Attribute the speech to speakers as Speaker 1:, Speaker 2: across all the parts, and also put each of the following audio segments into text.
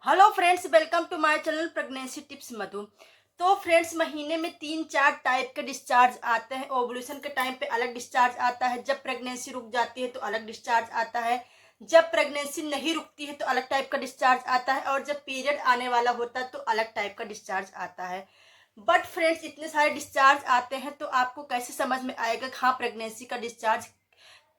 Speaker 1: Hello friends, welcome to my channel pregnancy tips Madhu. तो friends, महीने में 3-4 टाइप के डिस्चार्ज आते हैं। ओवुलेशन के टाइम पे अलग डिस्चार्ज आता है, जब प्रेगनेंसी रुक जाती है तो अलग डिस्चार्ज आता है, जब प्रेगनेंसी नहीं रुकती है तो अलग टाइप का डिस्चार्ज आता है, और जब पीरियड आने वाला होता है तो अलग टाइप का डिस्चार्ज आता है। बट फ्रेंड्स, इतने सारे डिस्चार्ज आते हैं तो आपको कैसे समझ में आएगा कि हाँ प्रेगनेंसी का डिस्चार्ज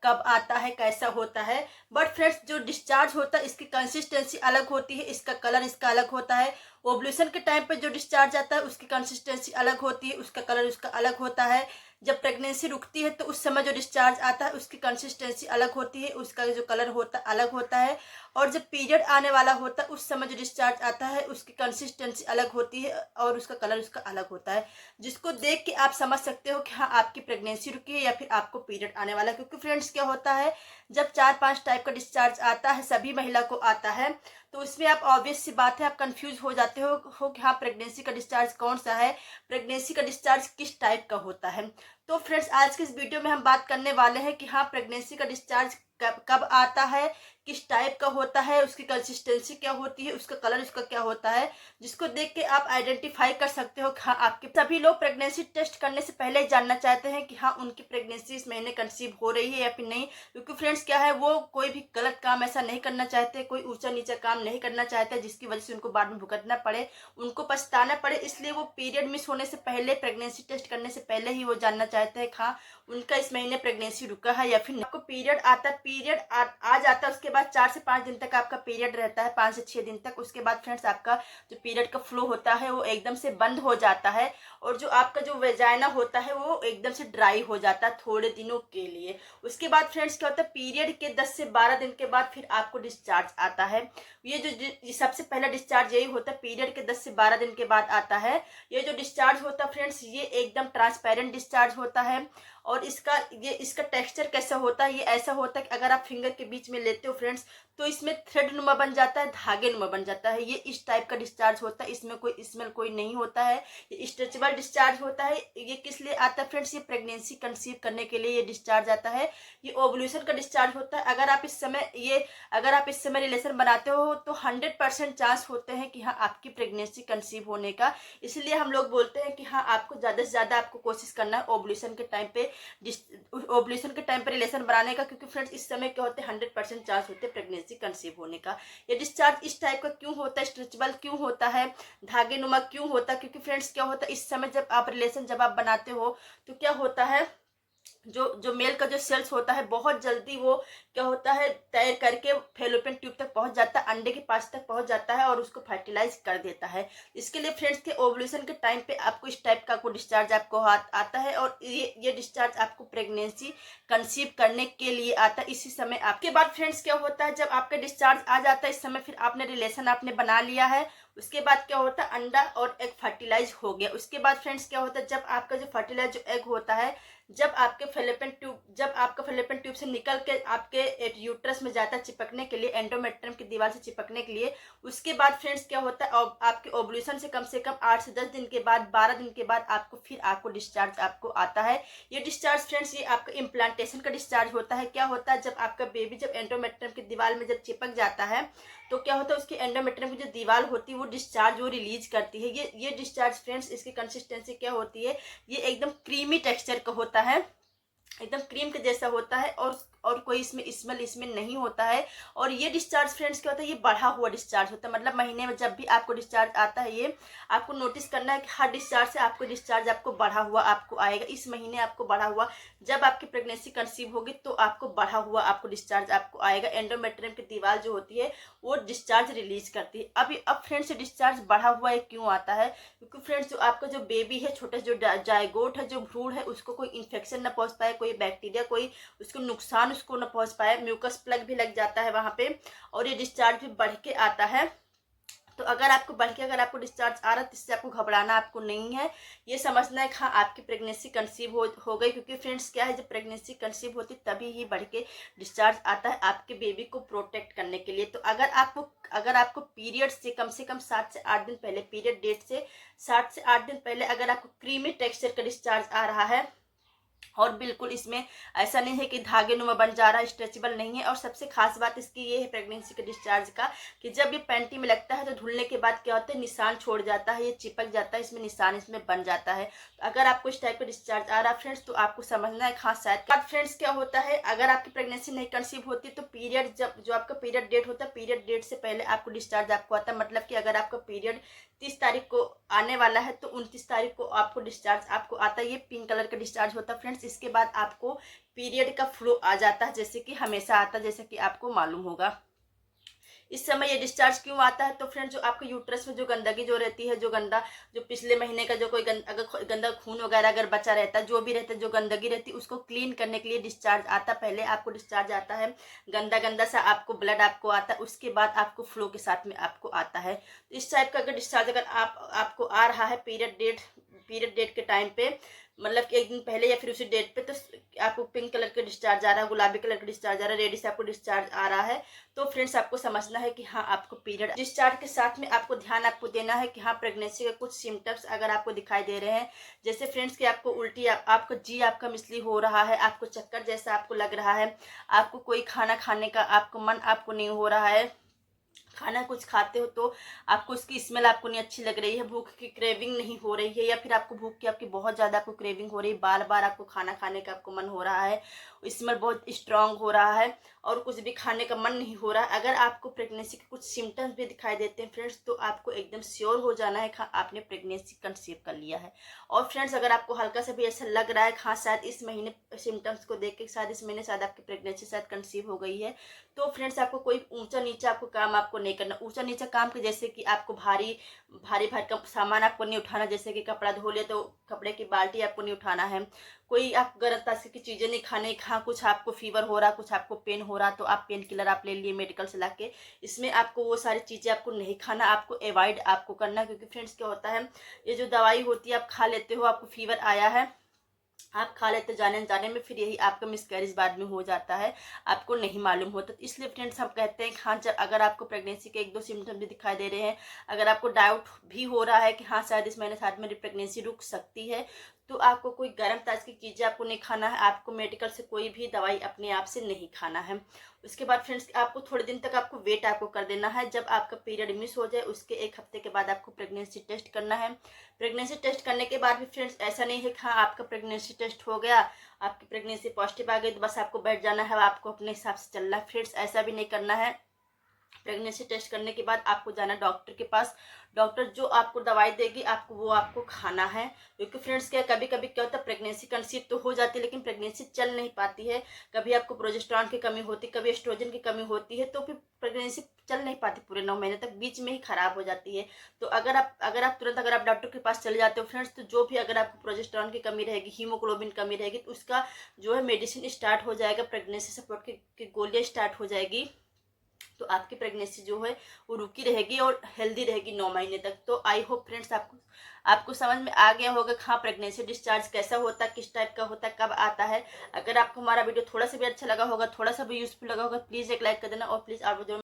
Speaker 1: कब आता है, कैसा होता है। बट फ्रेंड्स, जो डिस्चार्ज होता है इसकी कंसिस्टेंसी अलग होती है, इसका कलर इसका अलग होता है। ओवुलेशन के टाइम पे जो डिस्चार्ज आता है उसकी कंसिस्टेंसी अलग होती है, उसका कलर उसका अलग होता है। जब प्रेगनेंसी रुकती है तो उस समय जो डिस्चार्ज आता है उसकी कंसिस्टेंसी अलग होती है, उसका जो कलर होता है अलग होता है। और जब पीरियड आने वाला होता है उस समय जो डिस्चार्ज आता है उसकी कंसिस्टेंसी अलग होती है और उसका कलर उसका अलग होता है, जिसको देख के आप समझ सकते हो कि हाँ आपकी प्रेगनेंसी रुकी है या फिर आपको पीरियड आने वाला है। क्योंकि फ्रेंड्स, क्या होता है, जब 4-5 टाइप का डिस्चार्ज आता है, सभी महिला को आता है, तो उसमें आप ऑब्वियस सी बात है आप कंफ्यूज हो जाते हो कि हाँ प्रेगनेंसी का डिस्चार्ज कौन सा है, प्रेगनेंसी का डिस्चार्ज किस टाइप का होता है। तो फ्रेंड्स, आज के इस वीडियो में हम बात करने वाले हैं कि हाँ प्रेगनेंसी का डिस्चार्ज कब कब आता है, किस टाइप का होता है, उसकी कंसिस्टेंसी क्या होती है, उसका कलर उसका क्या होता है, जिसको देख के आप आइडेंटिफाई कर सकते हो कि हाँ आपके। सभी लोग प्रेगनेंसी टेस्ट करने से पहले ही जानना चाहते हैं कि हाँ उनकी प्रेगनेंसी इस महीने कंसीव हो रही है या फिर नहीं। क्योंकि फ्रेंड्स, क्या है, वो कोई भी गलत काम ऐसा नहीं करना चाहते, कोई ऊंचा नीचा काम नहीं करना चाहते जिसकी वजह से उनको बाद में भुगतना पड़े, उनको पछताना पड़े। इसलिए वो पीरियड मिस होने से पहले, प्रेगनेंसी टेस्ट करने से पहले ही वो जानना चाहते हैं हाँ उनका इस महीने प्रेगनेंसी रुका है या फिर नहीं। आपको पीरियड आता है, पीरियड आ जाता है, उसके बाद 4 से 5 दिन तक आपका पीरियड रहता है, 5 से 6 दिन तक। उसके बाद फ्रेंड्स, आपका जो पीरियड का फ्लो होता है वो एकदम से बंद हो जाता है, और जो आपका जो वेजाइना होता है वो एकदम से ड्राई हो जाता है थोड़े दिनों के लिए। उसके बाद फ्रेंड्स, क्या होता है, पीरियड के 10 से 12 दिन के बाद फिर आपको डिस्चार्ज आता है। ये सबसे पहला डिस्चार्ज यही होता है, पीरियड के 10 से 12 दिन के बाद आता है। ये जो डिस्चार्ज होता है फ्रेंड्स, ये एकदम ट्रांसपेरेंट डिस्चार्ज होता है। और इसका टेक्सचर कैसा होता है, ये ऐसा होता है कि अगर आप फिंगर के बीच में लेते हो फ्रेंड्स तो इसमें थ्रेड नुमा बन जाता है, धागे नुमा बन जाता है। ये इस टाइप का डिस्चार्ज होता है, इसमें कोई स्मेल कोई नहीं होता है, ये स्ट्रेचेबल डिस्चार्ज होता है। ये किस लिए आता है फ्रेंड्स, ये प्रेगनेंसी कंसीव करने के लिए ये डिस्चार्ज आता है। ये ओवुलेशन का डिस्चार्ज होता है। अगर आप इस समय रिलेशन बनाते हो तो 100% चांस होते हैं कि हाँ आपकी प्रेगनेंसी कंसीव होने का। इसलिए हम लोग बोलते हैं कि हाँ आपको ज्यादा से ज्यादा आपको कोशिश करना है ओवुलेशन के टाइम पे रिलेशन बनाने का। क्योंकि फ्रेंड्स, इस समय क्या होते हैं, 100% चांस होते हैं प्रेगनेंसी कंसीव होने का। ये डिस्चार्ज इस टाइप का क्यों होता है, स्ट्रेचेबल क्यों होता है, धागे नुमा क्यों होता है? क्योंकि फ्रेंड्स, क्या होता है, इस समय जब आप बनाते हो तो क्या होता है, जो जो मेल का जो सेल्स होता है बहुत जल्दी वो क्या होता है, तैर करके फेलोपियन ट्यूब तक पहुंच जाता है, अंडे के पास तक पहुंच जाता है और उसको फर्टिलाइज कर देता है। इसके लिए फ्रेंड्स, के ओवुलेशन के टाइम पे आपको इस टाइप का आपको डिस्चार्ज आपको आता है, और ये डिस्चार्ज आपको प्रेगनेंसी कंसीव करने के लिए आता है इसी समय। आपके बाद फ्रेंड्स, क्या होता है, जब आपका डिस्चार्ज आ जाता है इस समय, फिर आपने रिलेशन आपने बना लिया है, उसके बाद क्या होता है, अंडा और एग फर्टिलाइज हो गया। उसके बाद फ्रेंड्स, क्या होता है, जब आपका जो फर्टिलाइज जो एग होता है, जब आपका फेलोपियन ट्यूब से निकल के आपके यूट्रस में जाता है चिपकने के लिए, एंडोमेट्रियम की दीवार से चिपकने के लिए। उसके बाद फ्रेंड्स, क्या होता है, आपके ओवुलेशन से कम 8 से 10 दिन के बाद, 12 दिन के बाद आपको डिस्चार्ज आपको आता है। ये डिस्चार्ज फ्रेंड्स, ये आपका इम्प्लांटेशन का डिस्चार्ज होता है। क्या होता है, जब आपका बेबी जब एंडोमेट्रियम की दीवार में जब चिपक जाता है तो क्या होता है, उसकी एंडोमेट्रियम की जो दीवार होती है वो डिस्चार्ज वो रिलीज करती है। ये डिस्चार्ज फ्रेंड्स, इसकी कंसिस्टेंसी क्या होती है, ये एकदम क्रीमी टेक्सचर का होता है, एकदम क्रीम के जैसा होता है, और कोई इसमें स्मेल इसमें नहीं होता है। और ये डिस्चार्ज फ्रेंड्स, क्या होता है, ये बढ़ा हुआ डिस्चार्ज होता है। मतलब महीने में जब भी आपको डिस्चार्ज आता है, ये आपको नोटिस करना है कि हर डिस्चार्ज से आपको डिस्चार्ज आपको बढ़ा हुआ आपको आएगा। इस महीने आपको बढ़ा हुआ, जब आपकी प्रेगनेंसी कंसीव होगी तो आपको बढ़ा हुआ आपको डिस्चार्ज आपको आएगा। एंडोमेट्रियम की दीवार जो होती है वो डिस्चार्ज रिलीज करती है। अब फ्रेंड्स, डिस्चार्ज बढ़ा हुआ है क्यों आता है? क्योंकि फ्रेंड्स, जो आपका जो बेबी है, छोटा जो जायगोट है, जो भ्रूण है, उसको कोई इन्फेक्शन ना पहुंच पाए, कोई बैक्टीरिया कोई उसको नुकसान उसको ना पहुंच पाए, म्यूकस प्लग भी लग जाता है वहां पे, और ये डिस्चार्ज भी बढ़ के आता है। तो अगर आपको डिस्चार्ज आ रहा है तो इससे आपको घबराना आपको नहीं है, ये समझना है कि हाँ आपकी प्रेगनेंसी कंसीव हो गई। क्योंकि फ्रेंड्स, क्या है, जब प्रेगनेंसी कंसीव होती तभी ही बढ़ के डिस्चार्ज आता है आपके बेबी को प्रोटेक्ट करने के लिए। तो अगर आपको पीरियड से कम 7 से 8 दिन पहले, पीरियड डेट से 7 से 8 दिन पहले अगर आपको क्रीमी टेक्सचर का डिस्चार्ज आ रहा है, और बिल्कुल इसमें ऐसा नहीं है कि धागे नुमा बन जा रहा है, स्ट्रेचेबल नहीं है। और सबसे खास बात इसकी ये है प्रेगनेंसी के डिस्चार्ज का कि जब ये पैंटी में लगता है तो धुलने के बाद क्या होता है, निशान छोड़ जाता है, ये चिपक जाता है, इसमें निशान इसमें बन जाता है। तो अगर आपको इस टाइप का डिस्चार्ज आ रहा है फ्रेंड्स, तो आपको समझना है खास शायद फ्रेंड्स क्या होता है, अगर आपकी प्रेगनेंसी नहीं कंसीव होती तो पीरियड जब जो आपका पीरियड डेट होता है, पीरियड डेट से पहले आपको डिस्चार्ज आपको आता है। मतलब कि अगर आपका पीरियड 30 तारीख को आने वाला है तो 29 तारीख को आपको डिस्चार्ज आपको आता है। ये पिंक कलर का डिस्चार्ज होता है फ्रेंड्स। इसके बाद आपको पीरियड का फ्लो आ जाता है, जैसे कि हमेशा आता है, जैसे कि आपको मालूम होगा। इस समय ये डिस्चार्ज क्यों आता है, तो फ्रेंड जो आपके यूट्रस में जो गंदगी जो रहती है, जो गंदा जो पिछले महीने का जो कोई अगर गंदा खून वगैरह अगर बचा रहता है, जो भी रहता है, जो गंदगी रहती है, उसको क्लीन करने के लिए डिस्चार्ज आता है। पहले आपको डिस्चार्ज आता है, गंदा गंदा सा आपको ब्लड आपको आता है, उसके बाद आपको फ्लो के साथ में आपको आता है। तो इस टाइप का अगर डिस्चार्ज अगर आपको आ रहा है पीरियड डेट के टाइम पे, मतलब कि एक दिन पहले या फिर उसी डेट पे, तो आपको पिंक कलर का डिस्चार्ज आ रहा है, गुलाबी कलर का डिस्चार्ज आ रहा है, रेडिश आपको डिस्चार्ज आ रहा है, तो फ्रेंड्स आपको समझना है कि हाँ आपको पीरियड। डिस्चार्ज के साथ में आपको ध्यान आपको देना है कि हाँ प्रेगनेंसी के कुछ सिम्टम्स अगर आपको दिखाई दे रहे हैं, जैसे फ्रेंड्स कि आपको उल्टी, आपका जी आपका मिसली हो रहा है, आपको चक्कर जैसा आपको लग रहा है, आपको कोई खाना खाने का आपको मन आपको नहीं हो रहा है, खाना कुछ खाते हो तो आपको उसकी स्मेल आपको नहीं अच्छी लग रही है, भूख की क्रेविंग नहीं हो रही है, या फिर आपको भूख की आपकी बहुत ज़्यादा आपको क्रेविंग हो रही है, बार बार आपको खाना खाने का आपको मन हो रहा है, स्मेल बहुत स्ट्रांग हो रहा है और कुछ भी खाने का मन नहीं हो रहा है। अगर आपको प्रेगनेंसी के कुछ सिम्टम्स भी दिखाई देते हैं फ्रेंड्स, तो आपको एकदम श्योर हो जाना है कि आपने प्रेगनेंसी कंसीव कर लिया है। और फ्रेंड्स अगर आपको हल्का सा भी ऐसा लग रहा है हाँ शायद इस महीने सिम्टम्स को देख के शायद इस महीने शायद आपकी प्रेगनेंसी शायद कंसीव हो गई है, तो फ्रेंड्स आपको कोई ऊंचा नीचा आपको काम आपको नहीं करना। ऊंचा नीचा काम के जैसे कि आपको भारी भारी भारी का सामान आपको नहीं उठाना, जैसे कि कपड़ा धो लिया तो कपड़े की बाल्टी आपको नहीं उठाना है, कोई आप गलत तासी की चीज़ें नहीं खाने। हाँ कुछ आपको फीवर हो रहा, कुछ आपको पेन हो रहा, तो आप पेन किलर आप ले लिए मेडिकल से ला के, इसमें आपको वो सारी चीज़ें आपको नहीं खाना, आपको अवॉइड आपको करना। क्योंकि फ्रेंड्स क्या होता है, ये जो दवाई होती है आप खा लेते हो, आपको फीवर आया है, आप खा लेते जाने जाने में, फिर यही आपका मिसकैरेज बाद में हो जाता है, आपको नहीं मालूम होता। तो इसलिए फ्रेंड्स हम कहते हैं कि हाँ जब अगर आपको प्रेगनेंसी के 1-2 सिम्टम भी दिखाई दे रहे हैं, अगर आपको डाउट भी हो रहा है कि हाँ शायद इस महीने साथ मेरी प्रेगनेंसी रुक सकती है, तो आपको कोई गर्म ताज की चीज़ें आपको नहीं खाना है, आपको मेडिकल से कोई भी दवाई अपने आप से नहीं खाना है। उसके बाद फ्रेंड्स आपको थोड़े दिन तक आपको वेट आपको कर देना है, जब आपका पीरियड मिस हो जाए उसके 1 हफ्ते के बाद आपको प्रेगनेंसी टेस्ट करना है। प्रेगनेंसी टेस्ट करने के बाद भी फ्रेंड्स ऐसा नहीं है कि हाँ आपका प्रेगनेंसी टेस्ट हो गया, आपकी प्रेगनेंसी पॉजिटिव आ गई तो बस आपको बैठ जाना है, आपको अपने हिसाब से चलना है। फ्रेंड्स ऐसा भी नहीं करना है। प्रेगनेंसी टेस्ट करने के बाद आपको जाना डॉक्टर के पास, डॉक्टर जो आपको दवाई देगी आपको वो आपको खाना है। क्योंकि फ्रेंड्स क्या कभी कभी क्या होता है, प्रेगनेंसी कंसीव तो हो जाती है लेकिन प्रेगनेंसी चल नहीं पाती है, कभी आपको प्रोजेस्टेरॉन की कमी होती है, कभी एस्ट्रोजन की कमी होती है, तो फिर प्रेगनेंसी चल नहीं पाती पूरे 9 महीने तक, बीच में ही खराब हो जाती है। तो अगर आप तुरंत अगर आप डॉक्टर के पास चले जाते हो फ्रेंड्स, तो जो भी अगर आपको प्रोजेस्टेरॉन की कमी रहेगी, हीमोग्लोबिन कमी रहेगी, तो उसका जो है मेडिसिन स्टार्ट हो जाएगा, प्रेगनेंसी सपोर्ट की गोलियाँ स्टार्ट हो जाएगी, तो आपकी प्रेगनेंसी जो है वो रुकी रहेगी और हेल्दी रहेगी 9 महीने तक। तो आई होप फ्रेंड्स आपको समझ में आ गया होगा हाँ प्रेगनेंसी डिस्चार्ज कैसा होता है, किस टाइप का होता है, कब आता है। अगर आपको हमारा वीडियो थोड़ा सा भी अच्छा लगा होगा, थोड़ा सा भी यूजफुल लगा होगा, प्लीज़ एक लाइक कर देना और प्लीज़ आप